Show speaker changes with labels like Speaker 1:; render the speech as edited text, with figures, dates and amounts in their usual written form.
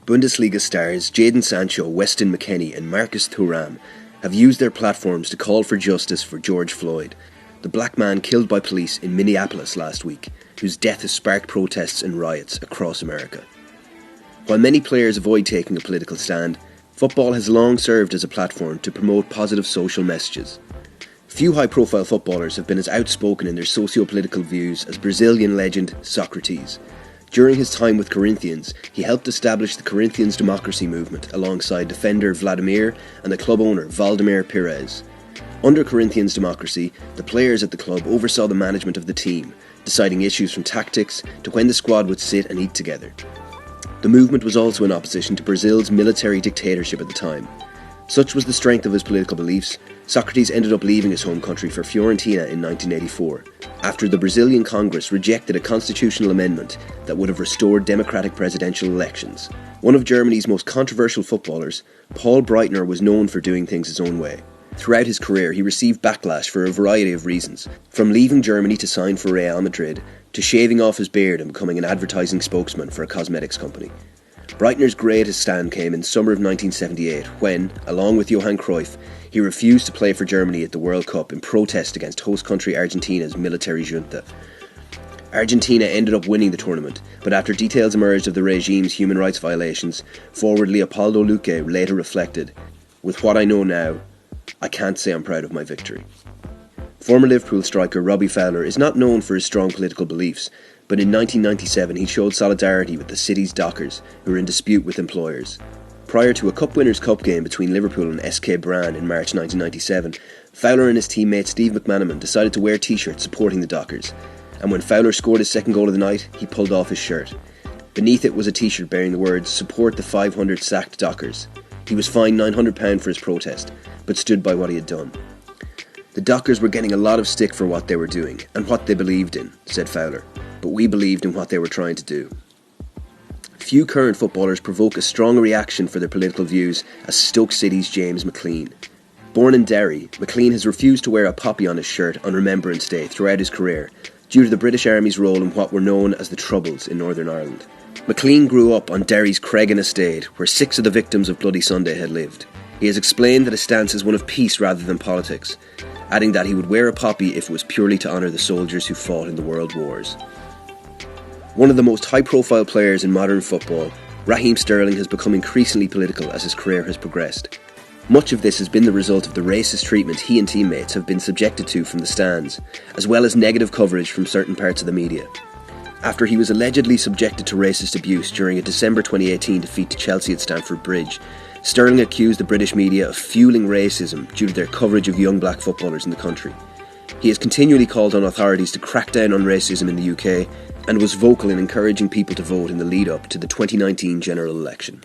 Speaker 1: Bundesliga stars Jadon Sancho, Weston McKennie and Marcus Thuram have used their platforms to call for justice for George Floyd, the black man killed by police in Minneapolis last week, whose death has sparked protests and riots across America. While many players avoid taking a political stand, football has long served as a platform to promote positive social messages. Few high-profile footballers have been as outspoken in their socio-political views as Brazilian legend Socrates. During his time with Corinthians, he helped establish the Corinthians democracy movement alongside defender Vladimir and the club owner Valdemir Pires. Under Corinthians democracy, the players at the club oversaw the management of the team, deciding issues from tactics to when the squad would sit and eat together. The movement was also in opposition to Brazil's military dictatorship at the time. Such was the strength of his political beliefs, Socrates ended up leaving his home country for Fiorentina in 1984, after the Brazilian Congress rejected a constitutional amendment that would have restored democratic presidential elections. One of Germany's most controversial footballers, Paul Breitner, was known for doing things his own way. Throughout his career, he received backlash for a variety of reasons, from leaving Germany to sign for Real Madrid, to shaving off his beard and becoming an advertising spokesman for a cosmetics company. Breitner's greatest stand came in summer of 1978 when, along with Johan Cruyff, he refused to play for Germany at the World Cup in protest against host country Argentina's military junta. Argentina ended up winning the tournament, but after details emerged of the regime's human rights violations, forward Leopoldo Luque later reflected, "With what I know now, I can't say I'm proud of my victory." Former Liverpool striker Robbie Fowler is not known for his strong political beliefs, but in 1997 he showed solidarity with the city's dockers who were in dispute with employers. Prior to a Cup Winners' Cup game between Liverpool and SK Brann in March 1997, Fowler and his teammate Steve McManaman decided to wear t-shirts supporting the dockers, and when Fowler scored his second goal of the night, he pulled off his shirt. Beneath it was a t-shirt bearing the words, "Support the 500 sacked dockers." He was fined £900 for his protest, but stood by what he had done. "The dockers were getting a lot of stick for what they were doing, and what they believed in," said Fowler, "but we believed in what they were trying to do." Few current footballers provoke a strong reaction for their political views as Stoke City's James McLean. Born in Derry, McLean has refused to wear a poppy on his shirt on Remembrance Day throughout his career, due to the British Army's role in what were known as the Troubles in Northern Ireland. McLean grew up on Derry's Cregan estate, where 6 of the victims of Bloody Sunday had lived. He has explained that his stance is one of peace rather than politics, adding that he would wear a poppy if it was purely to honour the soldiers who fought in the World Wars. One of the most high-profile players in modern football, Raheem Sterling has become increasingly political as his career has progressed. Much of this has been the result of the racist treatment he and teammates have been subjected to from the stands, as well as negative coverage from certain parts of the media. After he was allegedly subjected to racist abuse during a December 2018 defeat to Chelsea at Stamford Bridge, Sterling accused the British media of fueling racism due to their coverage of young black footballers in the country. He has continually called on authorities to crack down on racism in the UK and was vocal in encouraging people to vote in the lead-up to the 2019 general election.